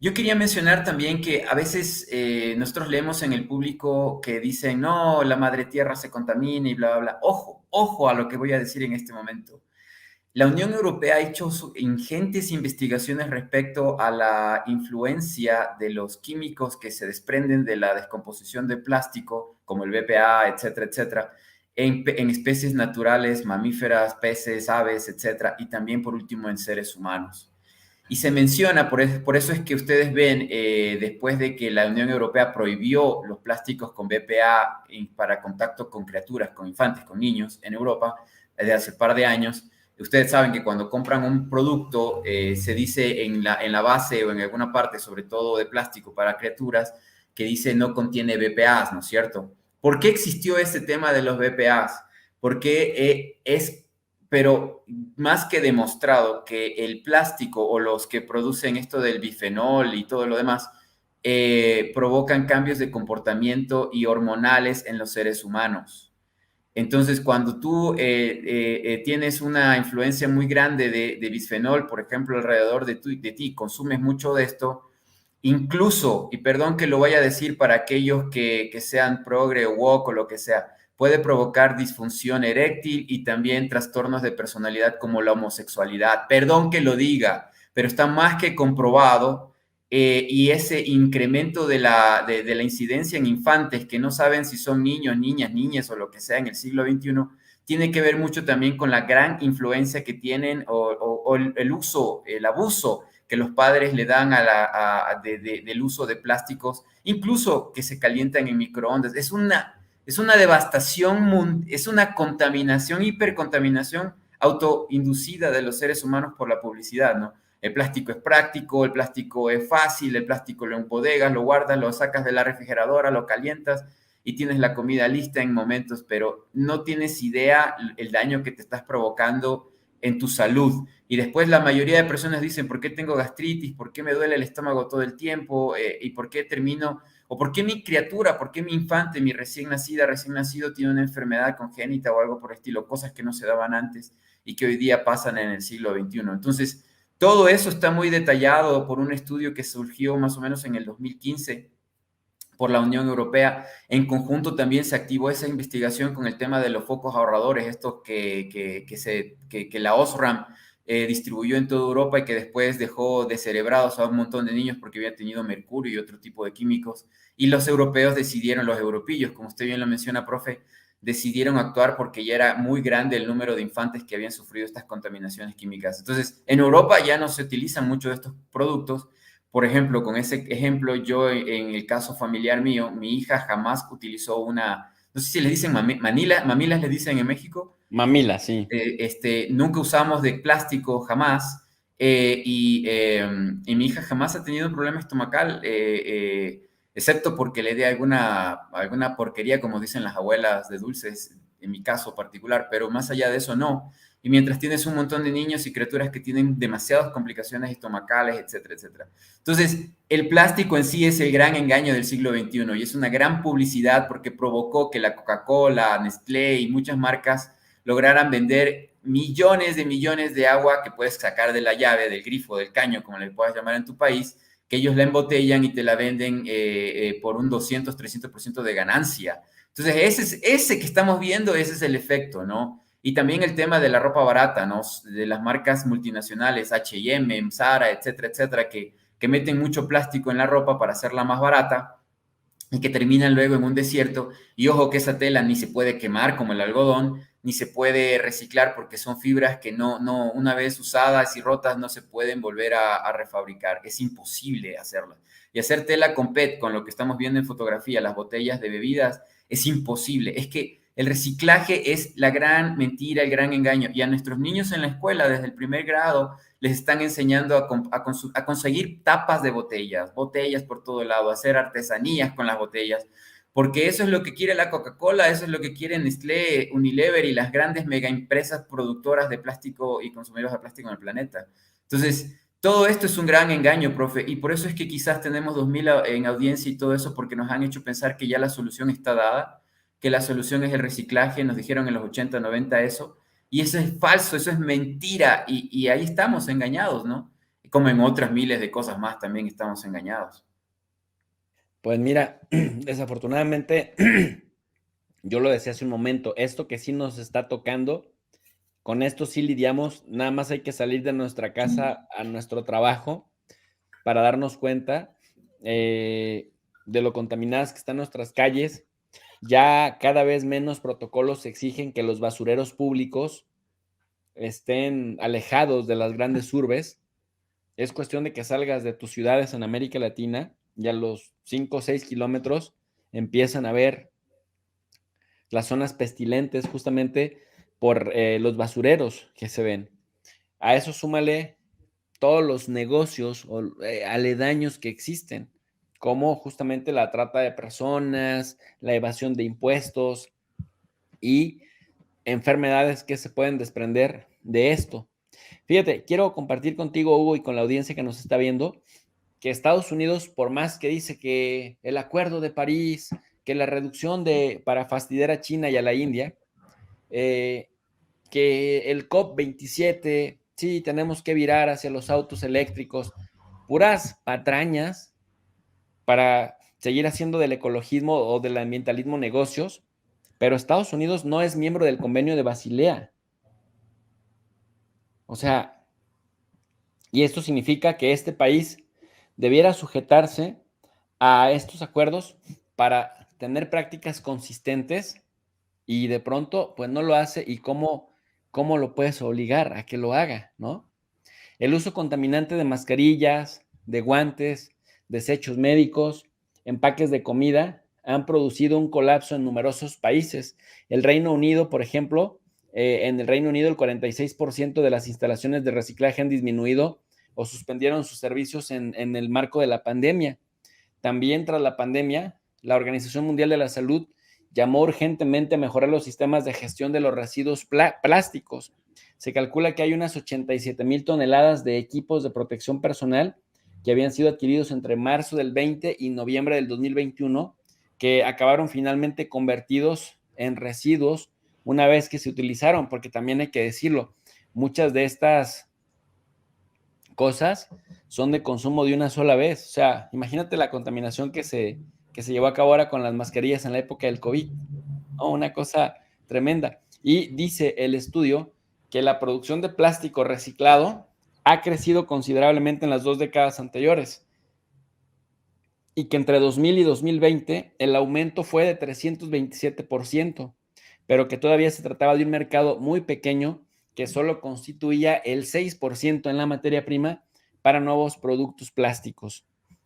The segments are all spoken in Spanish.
Yo quería mencionar también que a veces nosotros leemos en el público que dicen, no, la madre tierra se contamina y bla, bla, bla. Ojo, ojo a lo que voy a decir en este momento. La Unión Europea ha hecho ingentes investigaciones respecto a la influencia de los químicos que se desprenden de la descomposición de plástico, como el BPA, etcétera, etcétera, en especies naturales, mamíferas, peces, aves, etcétera, y también por último en seres humanos. Y se menciona, por eso es que ustedes ven, después de que la Unión Europea prohibió los plásticos con BPA para contacto con criaturas, con infantes, con niños en Europa, desde hace un par de años, ustedes saben que cuando compran un producto, se dice en la base o en alguna parte, sobre todo de plástico para criaturas, que dice no contiene BPAs, ¿no es cierto? ¿Por qué existió este tema de los BPAs? Porque pero más que demostrado que el plástico o los que producen esto del bifenol y todo lo demás, provocan cambios de comportamiento y hormonales en los seres humanos. Entonces, cuando tú tienes una influencia muy grande de bisfenol, por ejemplo, alrededor de ti, consumes mucho de esto, incluso, y perdón que lo vaya a decir para aquellos que sean progre o woke o lo que sea, puede provocar disfunción eréctil y también trastornos de personalidad como la homosexualidad. Perdón que lo diga, pero está más que comprobado, y ese incremento de la incidencia en infantes que no saben si son niños, niñas, niñas o lo que sea en el siglo XXI, tiene que ver mucho también con la gran influencia que tienen o el uso, el abuso que los padres le dan del uso de plásticos, incluso que se calientan en microondas. Es una devastación, es una contaminación, hipercontaminación autoinducida de los seres humanos por la publicidad, ¿no? El plástico es práctico, el plástico es fácil, el plástico lo embodegas, lo guardas, lo sacas de la refrigeradora, lo calientas y tienes la comida lista en momentos, pero no tienes idea el daño que te estás provocando en tu salud. Y después la mayoría de personas dicen, ¿por qué tengo gastritis? ¿Por qué me duele el estómago todo el tiempo? ¿Y por qué termino? ¿O por qué mi criatura, por qué mi infante, mi recién nacida, recién nacido tiene una enfermedad congénita o algo por el estilo? Cosas que no se daban antes y que hoy día pasan en el siglo XXI. Entonces, todo eso está muy detallado por un estudio que surgió más o menos en el 2015 por la Unión Europea. En conjunto también se activó esa investigación con el tema de los focos ahorradores, estos que la OSRAM distribuyó en toda Europa y que después dejó descerebrados a un montón de niños porque habían tenido mercurio y otro tipo de químicos. Y los europeos decidieron, los europillos, como usted bien lo menciona, profe, decidieron actuar porque ya era muy grande el número de infantes que habían sufrido estas contaminaciones químicas. Entonces, en Europa ya no se utilizan mucho de estos productos. Por ejemplo, con ese ejemplo, yo en el caso familiar mío, mi hija jamás utilizó no sé si les dicen mamilas les dicen en México, Mamila, sí. nunca usamos de plástico jamás, y mi hija jamás ha tenido un problema estomacal, excepto porque le dé alguna porquería, como dicen las abuelas de dulces, en mi caso particular, pero más allá de eso no. Y mientras tienes un montón de niños y criaturas que tienen demasiadas complicaciones estomacales, etcétera, etcétera. Entonces, el plástico en sí es el gran engaño del siglo XXI y es una gran publicidad porque provocó que la Coca-Cola, Nestlé y muchas marcas lograran vender millones de agua que puedes sacar de la llave, del grifo, del caño, como le puedas llamar en tu país, que ellos la embotellan y te la venden por un 200-300% de ganancia. Entonces, ese que estamos viendo, ese es el efecto, ¿no? Y también el tema de la ropa barata, ¿no? De las marcas multinacionales, H&M, Zara, etcétera, etcétera, que meten mucho plástico en la ropa para hacerla más barata y que terminan luego en un desierto. Y ojo que esa tela ni se puede quemar como el algodón, ni se puede reciclar porque son fibras que una vez usadas y rotas no se pueden volver a refabricar. Es imposible hacerlas. Y hacer tela con PET, con lo que estamos viendo en fotografía, las botellas de bebidas, es imposible. Es que el reciclaje es la gran mentira, el gran engaño. Y a nuestros niños en la escuela, desde el primer grado, les están enseñando a conseguir tapas de botellas, botellas por todo lado, hacer artesanías con las botellas, porque eso es lo que quiere la Coca-Cola, eso es lo que quieren Nestlé, Unilever y las grandes mega empresas productoras de plástico y consumidores de plástico en el planeta. Entonces, todo esto es un gran engaño, profe, y por eso es que quizás tenemos 2000 en audiencia y todo eso, porque nos han hecho pensar que ya la solución está dada, que la solución es el reciclaje, nos dijeron en los 80, 90 eso, y eso es falso, eso es mentira, y ahí estamos engañados, ¿no? como en otras miles de cosas más también estamos engañados. Pues mira, desafortunadamente, yo lo decía hace un momento, esto que sí nos está tocando, con esto sí lidiamos, nada más hay que salir de nuestra casa a nuestro trabajo para darnos cuenta de lo contaminadas que están nuestras calles. Ya cada vez menos protocolos exigen que los basureros públicos estén alejados de las grandes urbes. Es cuestión de que salgas de tus ciudades en América Latina y a los 5 o 6 kilómetros empiezan a ver las zonas pestilentes justamente por los basureros que se ven. A eso súmale todos los negocios aledaños que existen, como justamente la trata de personas, la evasión de impuestos y enfermedades que se pueden desprender de esto. Fíjate, quiero compartir contigo, Hugo, y con la audiencia que nos está viendo, que Estados Unidos, por más que dice que el Acuerdo de París, que la reducción para fastidiar a China y a la India, que el COP27, sí, tenemos que virar hacia los autos eléctricos, puras patrañas para seguir haciendo del ecologismo o del ambientalismo negocios, pero Estados Unidos no es miembro del Convenio de Basilea. O sea, y esto significa que este país debiera sujetarse a estos acuerdos para tener prácticas consistentes y de pronto pues no lo hace y cómo lo puedes obligar a que lo haga, ¿no? El uso contaminante de mascarillas, de guantes, desechos médicos, empaques de comida han producido un colapso en numerosos países. El Reino Unido, por ejemplo, en el Reino Unido el 46% de las instalaciones de reciclaje han disminuido o suspendieron sus servicios en el marco de la pandemia. También tras la pandemia, la Organización Mundial de la Salud llamó urgentemente a mejorar los sistemas de gestión de los residuos plásticos. Se calcula que hay unas 87,000 toneladas de equipos de protección personal que habían sido adquiridos entre marzo del 20 y noviembre del 2021, que acabaron finalmente convertidos en residuos una vez que se utilizaron, porque también hay que decirlo, muchas de estas cosas son de consumo de una sola vez. O sea, imagínate la contaminación que se llevó a cabo ahora con las mascarillas en la época del COVID. ¿No? Una cosa tremenda. Y dice el estudio que la producción de plástico reciclado ha crecido considerablemente en las 2 décadas anteriores y que entre 2000 y 2020 el aumento fue de 327%, pero que todavía se trataba de un mercado muy pequeño que solo constituía el 6% en la materia prima para nuevos productos plásticos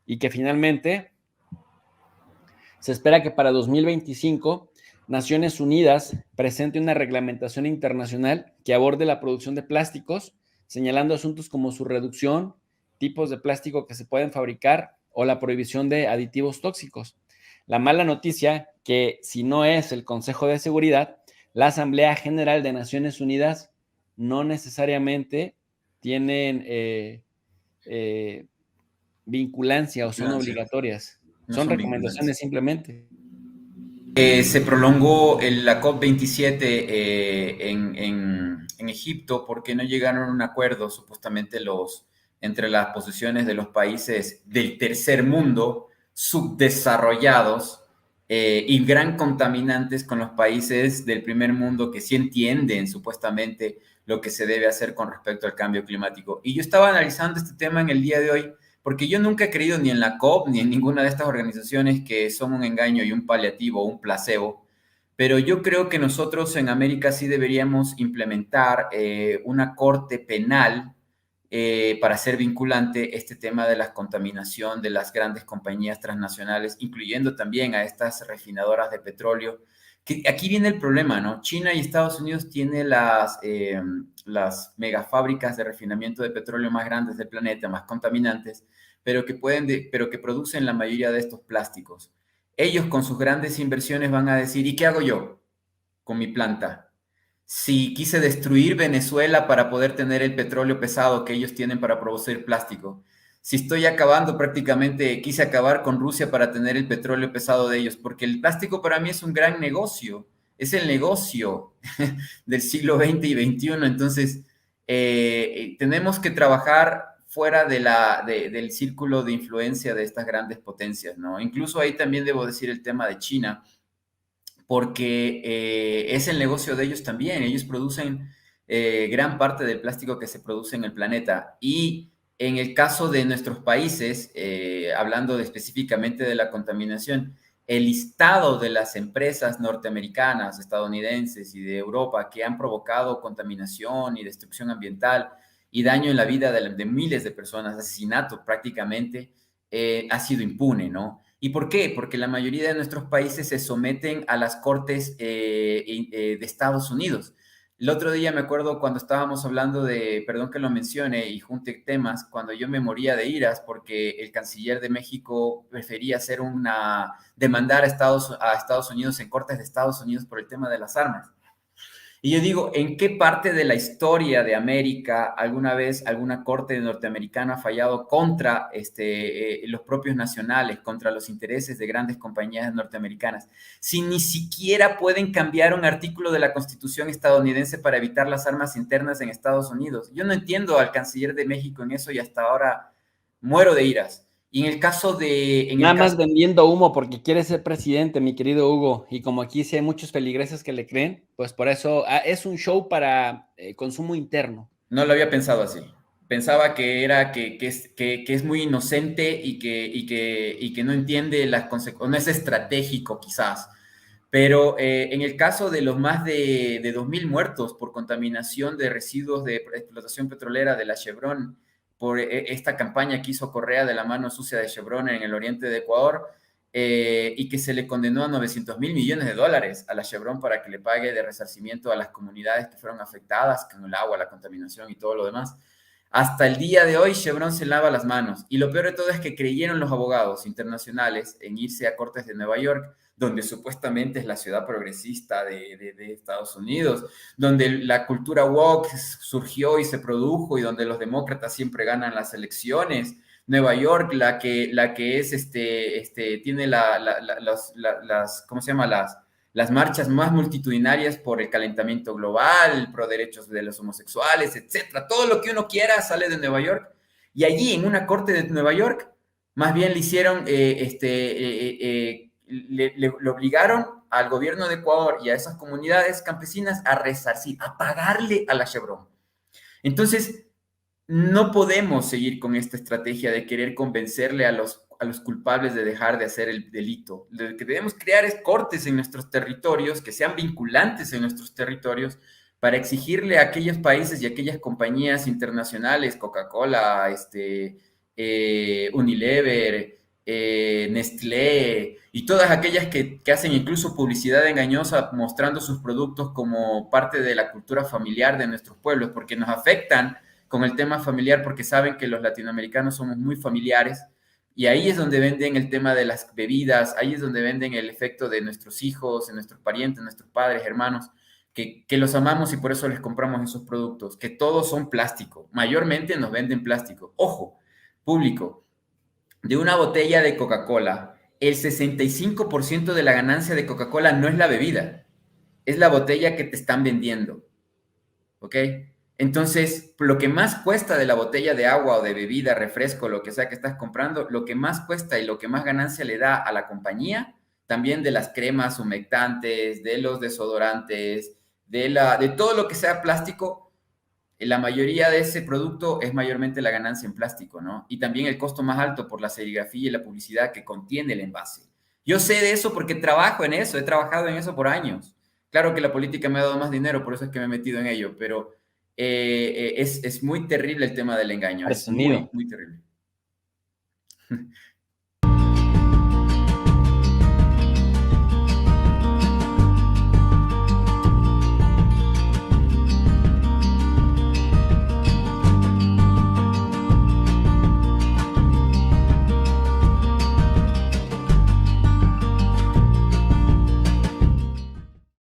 y que finalmente se espera que para 2025 Naciones Unidas presente una reglamentación internacional que aborde la producción de plásticos, señalando asuntos como su reducción, tipos de plástico que se pueden fabricar o la prohibición de aditivos tóxicos. La mala noticia que si no es el Consejo de Seguridad, la Asamblea General de Naciones Unidas no necesariamente tienen vinculancia o son obligatorias. No Son son vinculantes. recomendaciones simplemente. Se prolongó la COP27 en Egipto porque no llegaron a un acuerdo, supuestamente, entre las posiciones de los países del tercer mundo, subdesarrollados y gran contaminantes, con los países del primer mundo que sí entienden supuestamente lo que se debe hacer con respecto al cambio climático. Y yo estaba analizando este tema en el día de hoy porque yo nunca he creído ni en la COP ni en ninguna de estas organizaciones que son un engaño y un paliativo o un placebo, pero yo creo que nosotros en América sí deberíamos implementar una corte penal para hacer vinculante este tema de la contaminación de las grandes compañías transnacionales, incluyendo también a estas refinadoras de petróleo. Que aquí viene el problema, ¿no? China y Estados Unidos tienen las megafábricas de refinamiento de petróleo más grandes del planeta, más contaminantes, pero que producen la mayoría de estos plásticos. Ellos con sus grandes inversiones van a decir, ¿y qué hago yo con mi planta? Si quise destruir Venezuela para poder tener el petróleo pesado que ellos tienen para producir plástico. Si estoy acabando prácticamente, quise acabar con Rusia para tener el petróleo pesado de ellos, porque el plástico para mí es un gran negocio, es el negocio del siglo XX y XXI. Entonces, tenemos que trabajar fuera del círculo de influencia de estas grandes potencias, ¿no? Incluso ahí también debo decir el tema de China, porque es el negocio de ellos también. Ellos producen gran parte del plástico que se produce en el planeta. Y en el caso de nuestros países, hablando específicamente de la contaminación, el listado de las empresas norteamericanas, estadounidenses y de Europa que han provocado contaminación y destrucción ambiental y daño en la vida de miles de personas, asesinato prácticamente, ha sido impune, ¿no? ¿Y por qué? Porque la mayoría de nuestros países se someten a las cortes de Estados Unidos. El otro día me acuerdo cuando estábamos hablando de, perdón que lo mencione y junte temas, cuando yo me moría de iras porque el canciller de México prefería demandar a Estados Unidos en cortes de Estados Unidos por el tema de las armas. Y yo digo, ¿en qué parte de la historia de América alguna vez alguna corte norteamericana ha fallado contra los propios nacionales, contra los intereses de grandes compañías norteamericanas? Si ni siquiera pueden cambiar un artículo de la Constitución estadounidense para evitar las armas internas en Estados Unidos. Yo no entiendo al canciller de México en eso y hasta ahora muero de iras. Y en el caso de... Nada más vendiendo humo porque quiere ser presidente, mi querido Hugo. Y como aquí sí hay muchos feligreses que le creen, pues por eso es un show para consumo interno. No lo había pensado así. Pensaba que es muy inocente y que no entiende las consecuencias, no es estratégico quizás. Pero en el caso de los más de 2.000 muertos por contaminación de residuos de explotación petrolera de la Chevron, por esta campaña que hizo Correa de la mano sucia de Chevron en el oriente de Ecuador, y que se le condenó a 900.000 millones de dólares a la Chevron para que le pague de resarcimiento a las comunidades que fueron afectadas con el agua, la contaminación y todo lo demás. Hasta el día de hoy Chevron se lava las manos. Y lo peor de todo es que creyeron los abogados internacionales en irse a cortes de Nueva York, donde supuestamente es la ciudad progresista de Estados Unidos, donde la cultura woke surgió y se produjo y donde los demócratas siempre ganan las elecciones. Nueva York, la que es, tiene ¿cómo se llama? Las marchas más multitudinarias por el calentamiento global, pro derechos de los homosexuales, etcétera. Todo lo que uno quiera sale de Nueva York. Y allí, en una corte de Nueva York, más bien le hicieron, le obligaron al gobierno de Ecuador y a esas comunidades campesinas a resarcir, a pagarle a la Chevron. Entonces, no podemos seguir con esta estrategia de querer convencerle a los culpables de dejar de hacer el delito. Lo que debemos crear es cortes en nuestros territorios, que sean vinculantes en nuestros territorios, para exigirle a aquellos países y a aquellas compañías internacionales, Coca-Cola, Unilever, Nestlé, y todas aquellas que hacen incluso publicidad engañosa mostrando sus productos como parte de la cultura familiar de nuestros pueblos, porque nos afectan con el tema familiar porque saben que los latinoamericanos somos muy familiares y ahí es donde venden el tema de las bebidas, ahí es donde venden el efecto de nuestros hijos, de nuestros parientes, nuestros padres, hermanos, que los amamos y por eso les compramos esos productos, que todos son plástico, mayormente nos venden plástico. Ojo, público, de una botella de Coca-Cola, el 65% de la ganancia de Coca-Cola no es la bebida, es la botella que te están vendiendo, ¿ok? Entonces, lo que más cuesta de la botella de agua o de bebida, refresco, lo que sea que estás comprando, lo que más cuesta y lo que más ganancia le da a la compañía, también de las cremas humectantes, de los desodorantes, de todo lo que sea plástico, la mayoría de ese producto es mayormente la ganancia en plástico, ¿no? Y también el costo más alto por la serigrafía y la publicidad que contiene el envase. Yo sé de eso porque trabajo en eso, he trabajado en eso por años. Claro que la política me ha dado más dinero, por eso es que me he metido en ello, pero es muy terrible el tema del engaño, es Presumido. muy, muy terrible.